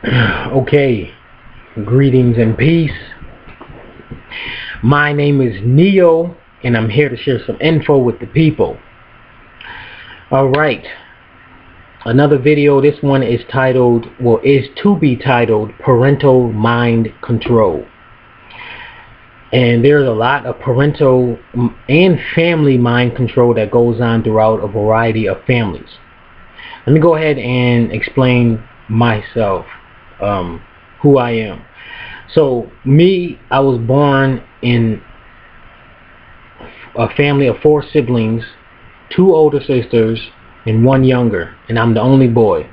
Okay, greetings and peace. My name is Neo, and I'm here to share some info with the people. Alright, another video. This one is titled, is to be titled, Parental Mind Control. And there's a lot of parental and family mind control that goes on throughout a variety of families. Let me go ahead and explain myself, who I am. So me, I was born in a family of 4 siblings, 2 older sisters and 1 younger, and I'm the only boy.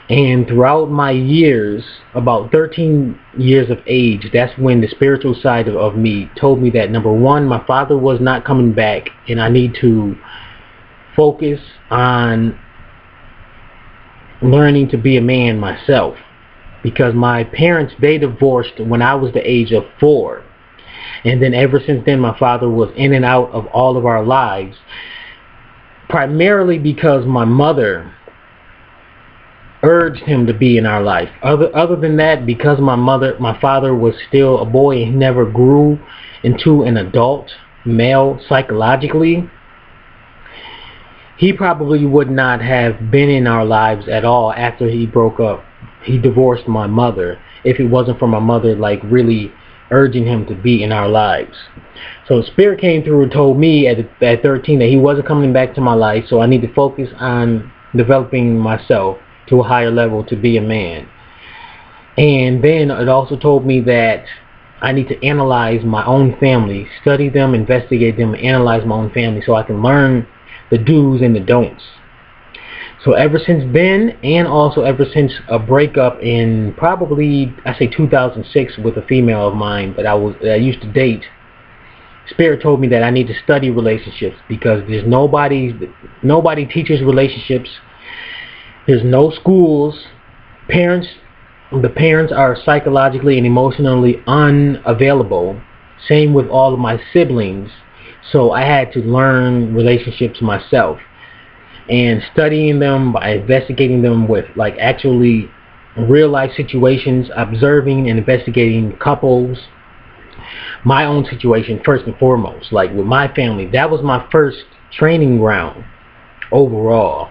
And throughout my years, about 13 years of age, that's when the spiritual side of me told me that, number one, my father was not coming back, and I need to focus on learning to be a man myself. Because my parents, they divorced when I was the age of 4. And then ever since then, my father was in and out of all of our lives. Primarily because my mother urged him to be in our life. Other than that, because my father was still a boy and he never grew into an adult male psychologically, he probably would not have been in our lives at all after he broke up. He divorced my mother if it wasn't for my mother really urging him to be in our lives. So Spirit came through and told me at 13 that he wasn't coming back to my life, so I need to focus on developing myself to a higher level to be a man. And then it also told me that I need to analyze my own family, study them, investigate them, and analyze my own family so I can learn the do's and the don'ts. So ever since then, and also ever since a breakup in probably, I say 2006, with a female of mine that I used to date, Spirit told me that I need to study relationships, because there's nobody teaches relationships. There's no schools. The parents are psychologically and emotionally unavailable. Same with all of my siblings. So I had to learn relationships myself. And studying them by investigating them with actually real life situations, observing and investigating couples, my own situation first and foremost, with my family. That was my first training ground overall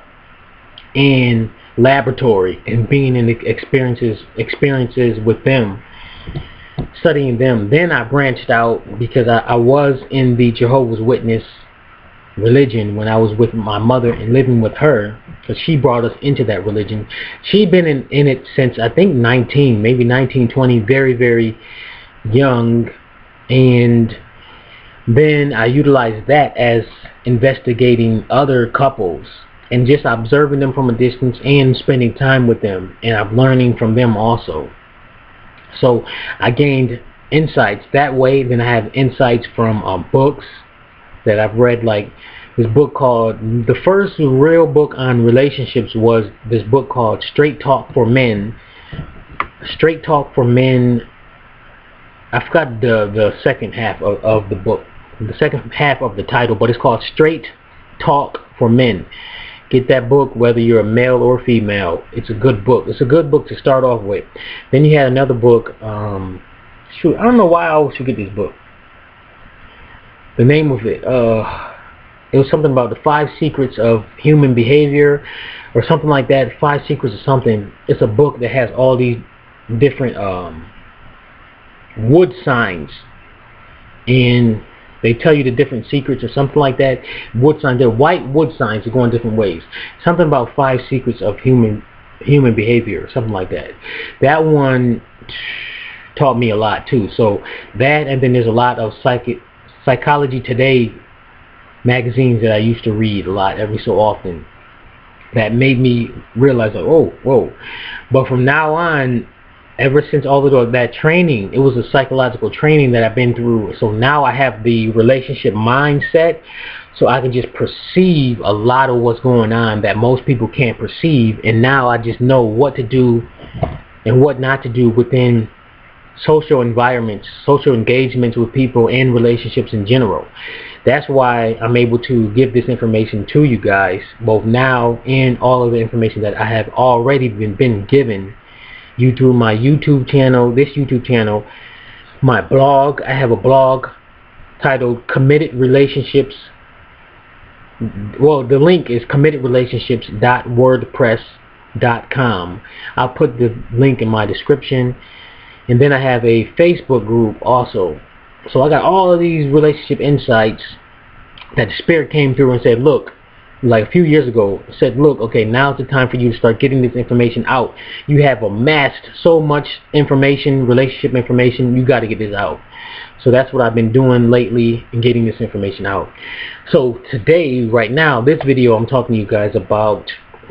in laboratory, and being in the experiences with them, studying them. Then I branched out because I was in the Jehovah's Witness religion when I was with my mother and living with her, because she brought us into that religion. She'd been in it since I think 19, maybe 19, 20, very, very young. And then I utilized that as investigating other couples and just observing them from a distance and spending time with them, and I'm learning from them also. So I gained insights that way. Then I have insights from books that I've read, like this book called, the first real book on relationships was this book called Straight Talk for Men. Straight Talk for Men. I forgot the second half of the book, the second half of the title, but it's called Straight Talk for Men. Get that book whether you're a male or female. It's a good book. It's a good book to start off with. Then you had another book, I don't know why I always forget this book. The name of it, it was something about the 5 secrets of human behavior or something like that. 5 secrets of something. It's a book that has all these different wood signs, and they tell you the different secrets or something like that. Wood signs, they're white wood signs that go in different ways. Something about 5 secrets of human behavior or something like that. That one taught me a lot too. So that, and then there's a lot of Psychology Today magazines that I used to read a lot, every so often, that made me realize, oh, whoa. But from now on, ever since all of that training, it was a psychological training that I've been through. So now I have the relationship mindset, so I can just perceive a lot of what's going on that most people can't perceive. And now I just know what to do and what not to do within social environments, social engagements with people, and relationships in general. That's why I'm able to give this information to you guys, both now and all of the information that I have already been given you through my YouTube channel, this YouTube channel, my blog. I have a blog titled Committed Relationships. Well, the link is committedrelationships.wordpress.com. I'll put the link in my description. And then I have a Facebook group also. So I got all of these relationship insights that the Spirit came through and said, look, like a few years ago, said, look, okay, now's the time for you to start getting this information out. You have amassed so much information, relationship information, you got to get this out. So that's what I've been doing lately in getting this information out. So today, right now, this video, I'm talking to you guys about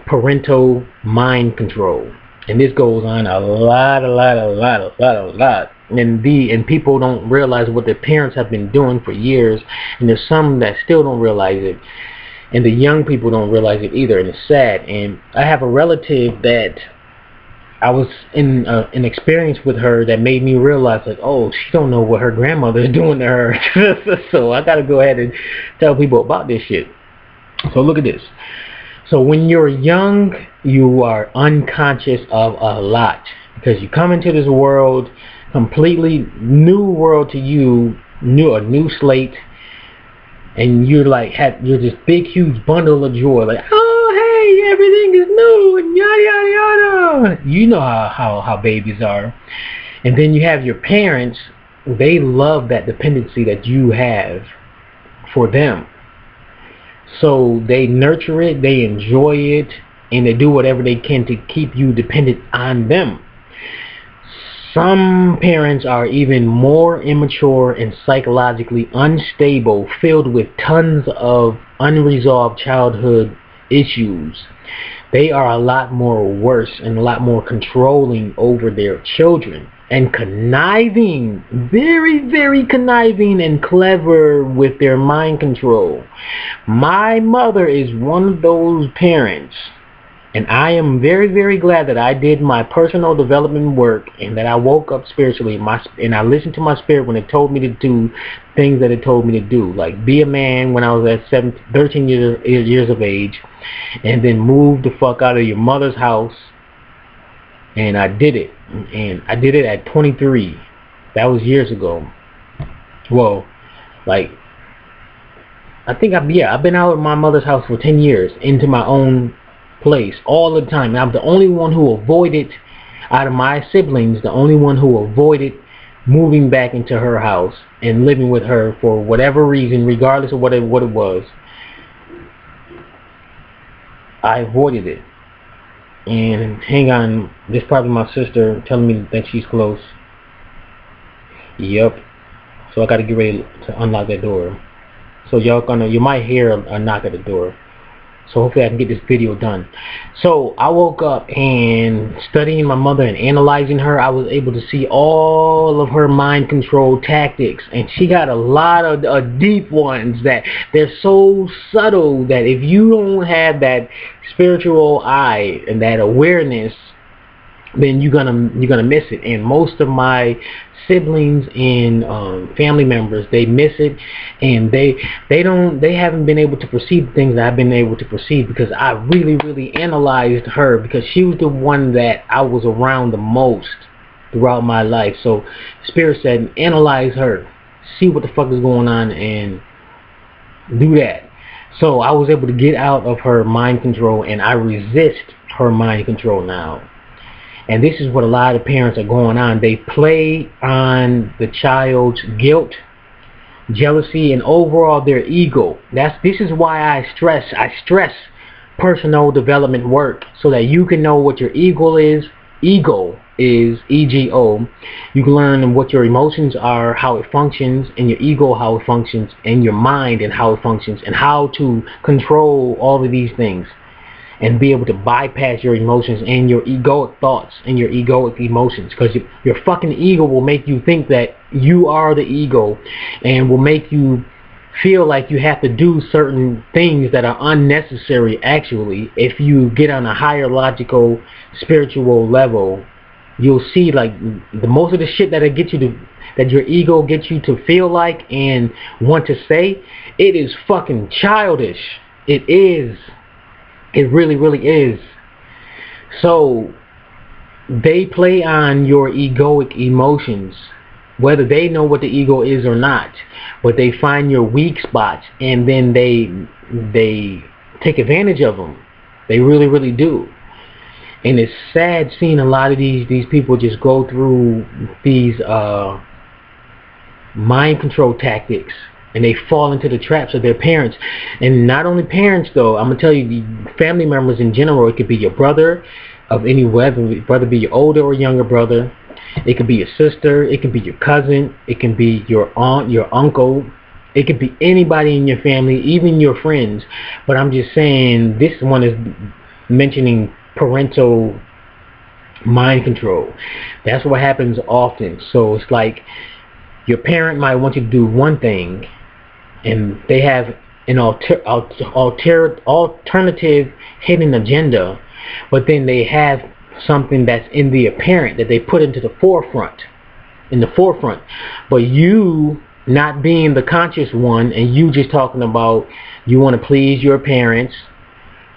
parental mind control. And this goes on a lot. And people don't realize what their parents have been doing for years. And there's some that still don't realize it. And the young people don't realize it either, and it's sad. And I have a relative that I was in an experience with her that made me realize, like, oh, she don't know what her grandmother is doing to her. So I gotta go ahead and tell people about this shit. So look at this. So when you're young, you are unconscious of a lot because you come into this world, completely new world to you, a new slate. And you're like, you're this big, huge bundle of joy. Like, oh, hey, everything is new, and yada, yada, yada. You know how babies are. And then you have your parents. They love that dependency that you have for them. So they nurture it, they enjoy it, and they do whatever they can to keep you dependent on them. Some parents are even more immature and psychologically unstable, filled with tons of unresolved childhood issues. They are a lot more worse and a lot more controlling over their children and conniving, very, very conniving and clever with their mind control. My mother is one of those parents. And I am very, very glad that I did my personal development work and that I woke up spiritually. And I listened to my spirit when it told me to do things that it told me to do. Like be a man when I was at 13 years of age. And then move the fuck out of your mother's house. And I did it. And I did it at 23. That was years ago. Well, like, I think I've been out of my mother's house for 10 years into my own place all the time. I'm the only one who avoided, out of my siblings, the only one who avoided moving back into her house and living with her for whatever reason, regardless of what it was. I avoided it. And hang on, this is probably my sister telling me that she's close. Yep. So I gotta get ready to unlock that door. So you might hear a knock at the door. So hopefully I can get this video done. So I woke up and studying my mother and analyzing her, I was able to see all of her mind control tactics. And she got a lot of deep ones that they're so subtle that if you don't have that spiritual eye and that awareness, then you're gonna miss it. And most of my siblings and family members, they miss it, and they haven't been able to perceive the things that I've been able to perceive because I really analyzed her, because she was the one that I was around the most throughout my life. So Spirit said, analyze her, see what the fuck is going on, and do that. So I was able to get out of her mind control, and I resist her mind control now. And this is what a lot of parents are going on. They play on the child's guilt, jealousy, and overall their ego. This is why I stress personal development work, so that you can know what your ego is. Ego is EGO. You can learn what your emotions are, how it functions, and your ego, how it functions, and your mind and how it functions, and how to control all of these things. And be able to bypass your emotions and your egoic thoughts and your egoic emotions, because your fucking ego will make you think that you are the ego, and will make you feel like you have to do certain things that are unnecessary. Actually, if you get on a higher logical spiritual level, you'll see like the most of the shit that that your ego gets you to feel like and want to say, it is fucking childish. It is. It really is. So they play on your egoic emotions, whether they know what the ego is or not, but they find your weak spots, and then they take advantage of them. They really, really do. And it's sad seeing a lot of these people just go through these mind control tactics, and they fall into the traps of their parents. And not only parents, though, I'm gonna tell you, the family members in general. It could be your brother, of any, whether be your older or younger brother. It could be your sister. It could be your cousin. It can be your aunt, your uncle. It could be anybody in your family, even your friends. But I'm just saying, this one is mentioning parental mind control. That's what happens often. So it's like your parent might want you to do one thing, and they have an alternative hidden agenda, but then they have something that's in the apparent that they put into the forefront, but you not being the conscious one, and you just talking about you want to please your parents,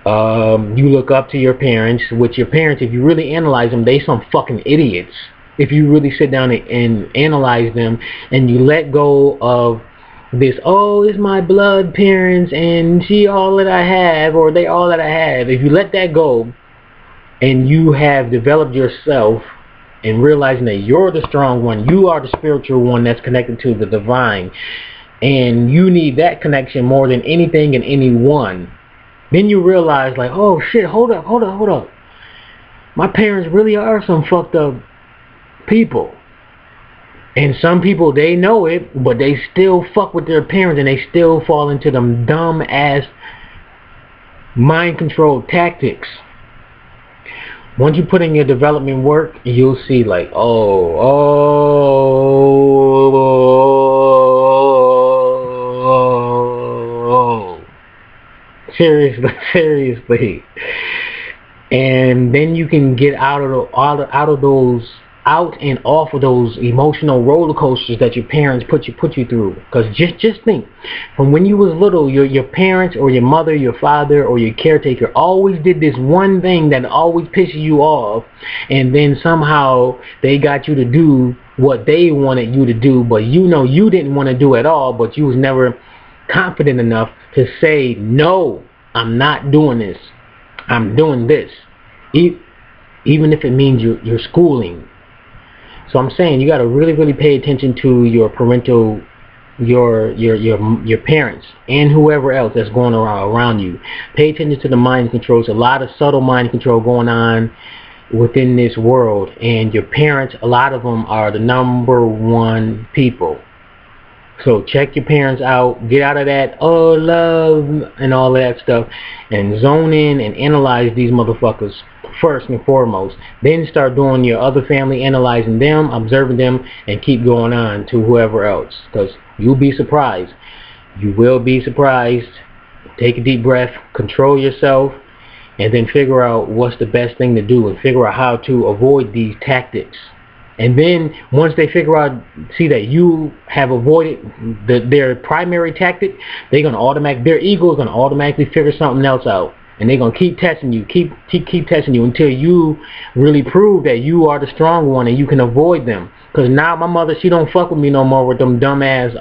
you look up to your parents, which your parents, if you really analyze them, they some fucking idiots. If you really sit down and analyze them, and you let go of this, oh, it's my blood parents and she all that I have, or they all that I have. If you let that go, and you have developed yourself and realizing that you're the strong one, you are the spiritual one that's connected to the divine, and you need that connection more than anything and anyone, then you realize, like, oh shit, hold up. My parents really are some fucked up people. And some people, they know it, but they still fuck with their parents, and they still fall into them dumb ass mind control tactics. Once you put in your development work, you'll see, like, seriously. And then you can get out and off of those emotional roller coasters that your parents put you through. Because just think, from when you was little, your parents or your mother, your father, or your caretaker always did this one thing that always pisses you off, and then somehow they got you to do what they wanted you to do, but you know you didn't want to do at all, but you was never confident enough to say, no, I'm not doing this, I'm doing this, even if it means you're schooling. So I'm saying, you got to really, really pay attention to your parental, your parents, and whoever else that's going around you. Pay attention to the mind controls. A lot of subtle mind control going on within this world, and your parents, a lot of them are the number one people. So check your parents out. Get out of that love and all of that stuff, and zone in and analyze these motherfuckers first and foremost. Then start doing your other family, analyzing them, observing them, and keep going on to whoever else. Because you'll be surprised. You will be surprised. Take a deep breath. Control yourself. And then figure out what's the best thing to do, and figure out how to avoid these tactics. And then once they figure out, see that you have avoided their primary tactic, their ego is gonna automatically figure something else out, and they're gonna keep testing you, keep testing you until you really prove that you are the strong one and you can avoid them. Because now my mother, she don't fuck with me no more with them dumbass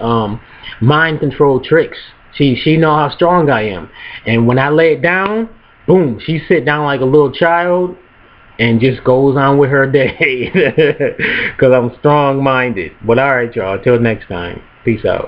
mind control tricks. She know how strong I am, and when I lay it down, boom, she sit down like a little child and just goes on with her day. Because I'm strong-minded. But alright, y'all. Till next time. Peace out.